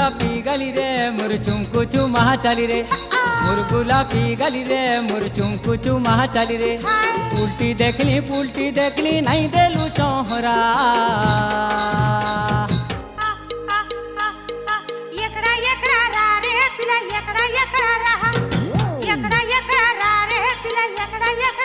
गुलाबी गली रे मोर चुमकुचु महा चाली रे मोर गुलाबी गली रे मोर चुमकुचु महा चाली रे उल्टी देखली नहीं देलू चौहरा एकड़ा एकड़ा रा रे पिला एकड़ा एकड़ा रहा एकड़ा एकड़ा रा रे पिला एकड़ा एकड़ा